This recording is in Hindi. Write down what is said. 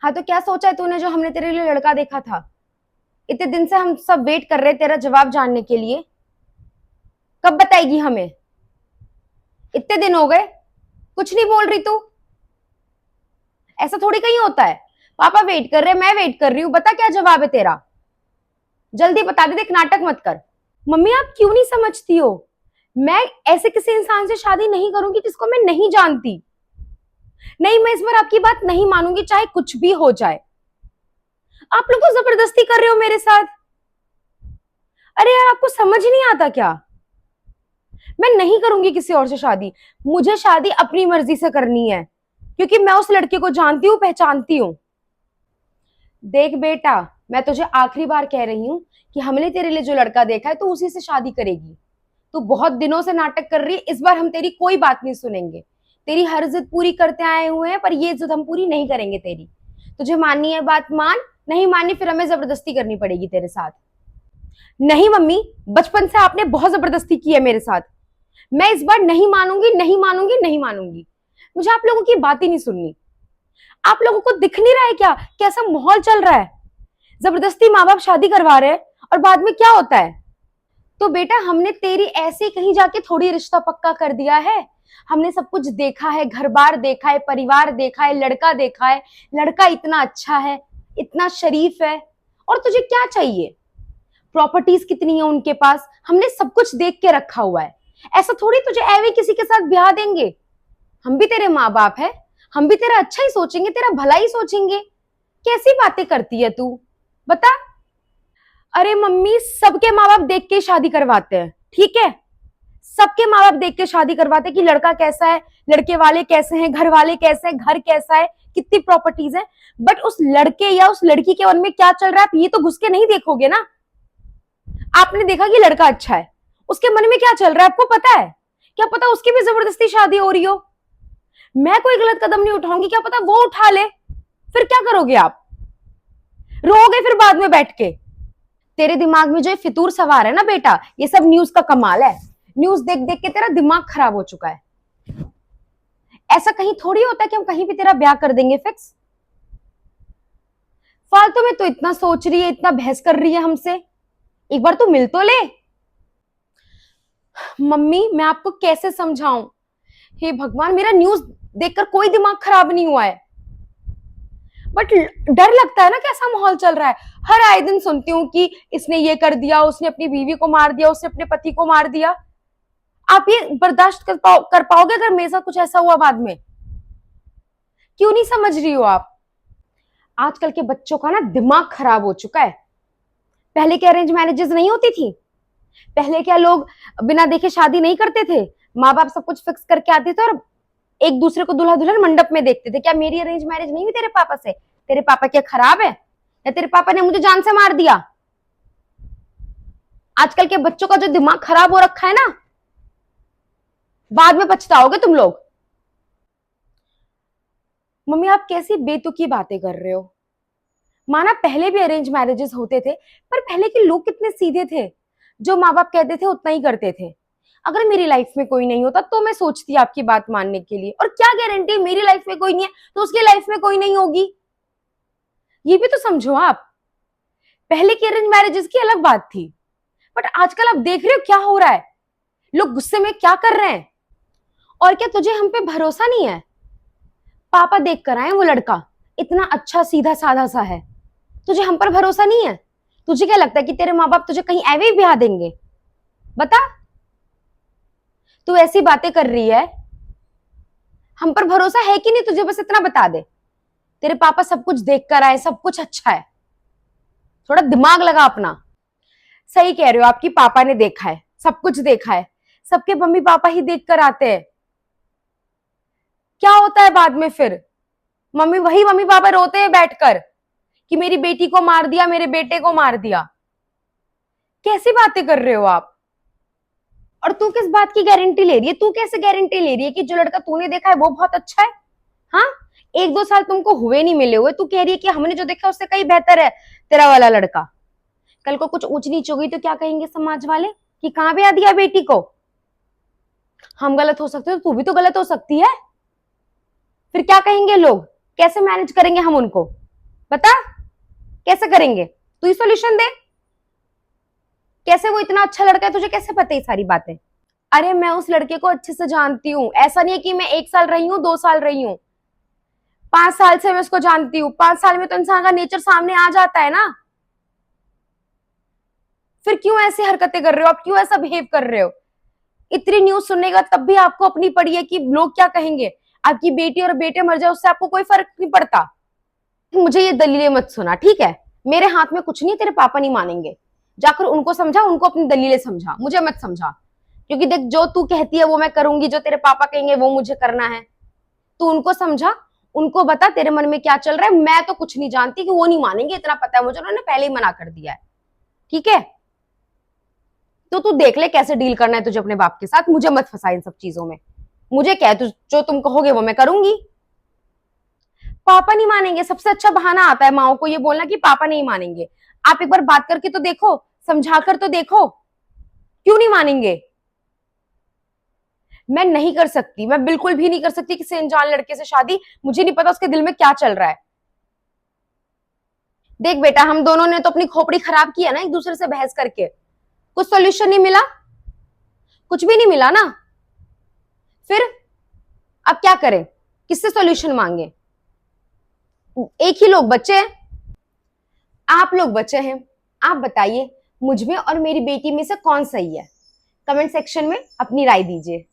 हाँ तो क्या सोचा है तूने जो हमने तेरे लिए लड़का देखा था? इतने दिन से हम सब वेट कर रहे हैं तेरा जवाब जानने के लिए। कब बताएगी हमें? इतने दिन हो गए, कुछ नहीं बोल रही तू। ऐसा थोड़ी कहीं होता है। पापा वेट कर रहे हैं, मैं वेट कर रही हूँ, बता क्या जवाब है तेरा? जल्दी बता दे, देख नाटक मत कर। मम्मी आप क्यों नहीं समझती हो? मैं ऐसे किसी इंसान से शादी नहीं करूंगी जिसको मैं नहीं जानती। नहीं, मैं इस बार आपकी बात नहीं मानूंगी, चाहे कुछ भी हो जाए। आप लोग तो जबरदस्ती कर रहे हो मेरे साथ। अरे यार, आपको समझ नहीं आता क्या? मैं नहीं करूंगी किसी और से शादी। मुझे शादी अपनी मर्जी से करनी है, क्योंकि मैं उस लड़के को जानती हूँ, पहचानती हूँ। देख बेटा, मैं तुझे आखिरी बार कह रही हूँ कि हमने तेरे लिए जो लड़का देखा है तो उसी से शादी करेगी। तू बहुत दिनों से नाटक कर रही है, इस बार हम तेरी कोई बात नहीं सुनेंगे। तेरी हर जिद पूरी करते आए हुए हैं, पर ये जिद हम पूरी नहीं करेंगे तेरी। तुझे माननी है बात मान, नहीं माननी फिर हमें जबरदस्ती करनी पड़ेगी तेरे साथ। नहीं मम्मी, बचपन से आपने बहुत जबरदस्ती की है मेरे साथ। मैं इस बार नहीं मानूंगी, नहीं मानूंगी, नहीं मानूंगी। मुझे आप लोगों की बात ही नहीं सुननी। आप लोगों को दिख नहीं रहा है क्या कैसा माहौल चल रहा है? जबरदस्ती माँ बाप शादी करवा रहे हैं और बाद में क्या होता है? तो बेटा हमने तेरी ऐसे ही कहीं जाके थोड़ी रिश्ता पक्का कर दिया है। हमने सब कुछ देखा है, घर बार देखा है, परिवार देखा है, लड़का देखा है। लड़का इतना अच्छा है, इतना शरीफ है। और तुझे क्या चाहिए? प्रॉपर्टीज कितनी है उनके पास, हमने सब कुछ देख के रखा हुआ है। ऐसा थोड़ी तुझे एवे किसी के साथ ब्याह देंगे। हम भी तेरे माँ बाप है, हम भी तेरा अच्छा ही सोचेंगे, तेरा भला ही सोचेंगे। कैसी बातें करती है तू, बता। अरे मम्मी, सबके माँ बाप देख के शादी करवाते हैं, ठीक है? सबके माँ बाप देख के शादी करवाते हैं कि लड़का कैसा है, लड़के वाले कैसे हैं, घर वाले कैसे हैं, घर कैसा है, कितनी प्रॉपर्टीज है। बट उस लड़के या उस लड़की के मन में क्या चल रहा है ये तो घुस के नहीं देखोगे ना। आपने देखा कि लड़का अच्छा है, उसके मन में क्या चल रहा है आपको पता है? क्या पता उसकी भी जबरदस्ती शादी हो रही हो। मैं कोई गलत कदम नहीं उठाऊंगी, क्या पता वो उठा ले। फिर क्या करोगे आप? रोओगे फिर बाद में बैठ के। तेरे दिमाग में जो फितूर सवार है ना बेटा, ये सब न्यूज का कमाल है। न्यूज देख देख के तेरा दिमाग खराब हो चुका है। ऐसा कहीं थोड़ी होता है कि हम कहीं भी तेरा ब्याह कर देंगे फिक्स। फालतू में तो इतना सोच रही है, इतना बहस कर रही है हमसे। एक बार तो मिल तो ले। मम्मी मैं आपको कैसे समझाऊं? हे भगवान, मेरा न्यूज देखकर कोई दिमाग खराब नहीं हुआ है, बट डर लगता है ना कैसा माहौल चल रहा है। हर आए दिन सुनती हूँ कि इसने ये कर दिया, उसने अपनी बीवी को मार दिया, उसने अपने पति को मार दिया। आप ये बर्दाश्त कर पाओगे अगर मेरे साथ कुछ ऐसा हुआ बाद में? क्यों नहीं समझ रही हो आप? आजकल के बच्चों का ना दिमाग खराब हो चुका है। पहले क्या अरेंज मैरिजेस नहीं होती थी? पहले क्या लोग बिना देखे शादी नहीं करते थे? माँ बाप सब कुछ फिक्स करके आते थे और एक दूसरे को दूल्हा दुल्हन मंडप में देखते थे। क्या मेरी अरेंज मैरिज नहीं हुई तेरे पापा से? तेरे पापा क्या खराब है, या तेरे पापा ने मुझे जान से मार दिया? आजकल के बच्चों का जो दिमाग खराब हो रखा है ना, बाद में पछताओगे तुम लोग। मम्मी आप कैसी बेतुकी बातें कर रहे हो? माना पहले भी अरेंज मैरिजेस होते थे, पर पहले के लोग कितने सीधे थे। जो माँ बाप कहते थे उतना ही करते थे। अगर मेरी लाइफ में कोई नहीं होता तो मैं सोचती आपकी बात मानने के लिए, और क्या गारंटी मेरी लाइफ में कोई नहीं है तो उसकी लाइफ में कोई नहीं होगी। ये भी तो समझो आप। पहले की अरेंज मैरिजेस की अलग बात थी, बट आजकल आप देख रहे हो क्या हो रहा है। लोग गुस्से में क्या कर रहे हैं। और क्या तुझे हम पे भरोसा नहीं है? पापा देख कर आए वो लड़का, इतना अच्छा सीधा साधा सा है। तुझे हम पर भरोसा नहीं है? तुझे क्या लगता है कि तेरे माँ बाप तुझे कहीं ऐवे ही ब्याह देंगे? बता। तू ऐसी बातें कर रही है, हम पर भरोसा है कि नहीं तुझे बस इतना बता दे। तेरे पापा सब कुछ देख कर आए, सब कुछ अच्छा है। थोड़ा दिमाग लगा अपना। सही कह रहे हो, आपकी पापा ने देखा है, सब कुछ देखा है। सबके मम्मी पापा ही देख कर आते हैं। क्या होता है बाद में फिर? वही मम्मी पापा रोते हैं बैठकर कि मेरी बेटी को मार दिया, मेरे बेटे को मार दिया। कैसी बातें कर रहे हो आप? और तू किस बात की गारंटी ले रही है? तू कैसे गारंटी ले रही है कि जो लड़का तूने देखा है वो बहुत अच्छा है? हाँ, एक दो साल तुमको हुए नहीं मिले हुए, तू कह रही है कि हमने जो देखा उससे कहीं बेहतर है तेरा वाला लड़का। कल को कुछ ऊंच नीच होगी तो क्या कहेंगे समाज वाले कि कहां ब्याह दिया बेटी को? हम गलत हो सकते हो, तू भी तो गलत हो सकती है। फिर क्या कहेंगे लोग? कैसे मैनेज करेंगे हम उनको? बता कैसे करेंगे, तू ही सॉल्यूशन दे। कैसे, वो इतना अच्छा लड़का है, तुझे कैसे पता है सारी बातें? अरे मैं उस लड़के को अच्छे से जानती हूँ, ऐसा नहीं है कि मैं 1 साल रही हूँ 2 साल रही हूँ, 5 साल से मैं उसको जानती हूँ। 5 साल में तो इंसान का नेचर सामने आ जाता है ना। फिर क्यों ऐसी हरकतें कर रहे हो आप, क्यों ऐसा बिहेव कर रहे हो? इतनी न्यूज सुनने के बाद तब भी आपको अपनी पड़ी है कि लोग क्या कहेंगे। आपकी बेटी और बेटे मर जाए उससे आपको कोई फर्क नहीं पड़ता। मुझे ये दलीलें मत सुना, ठीक है? मेरे हाथ में कुछ नहीं, तेरे पापा नहीं मानेंगे। जाकर उनको समझा, उनको अपनी दलीलें समझा, मुझे मत समझा। क्योंकि देख, जो तू कहती है वो मैं करूंगी, जो तेरे पापा कहेंगे वो मुझे करना है। तू उनको समझा, उनको बता तेरे मन में क्या चल रहा है। मैं तो कुछ नहीं जानती, कि वो नहीं मानेंगे, इतना पता है मुझे, उन्होंने पहले ही मना कर दिया है। ठीक है, तो तू देख ले कैसे डील करना है तुझे अपने बाप के साथ। मुझे मत फंसा इन सब चीजों में। मुझे क्या है, जो तुम कहोगे वो मैं करूंगी। पापा नहीं मानेंगे, सबसे अच्छा बहाना आता है माओ को ये बोलना कि पापा नहीं मानेंगे। आप एक बार बात करके तो देखो, समझा कर तो देखो, क्यों नहीं मानेंगे? मैं नहीं कर सकती, मैं बिल्कुल भी नहीं कर सकती किसी अनजान लड़के से शादी। मुझे नहीं पता उसके दिल में क्या चल रहा है। देख बेटा, हम दोनों ने तो अपनी खोपड़ी खराब की है ना एक दूसरे से बहस करके। कुछ सोल्यूशन नहीं मिला, कुछ भी नहीं मिला ना। फिर अब क्या करें, किससे सोल्यूशन मांगे? एक ही लोग बच्चे हैं, आप लोग बच्चे हैं। आप बताइए, मुझ में और मेरी बेटी में से कौन सही है? कमेंट सेक्शन में अपनी राय दीजिए।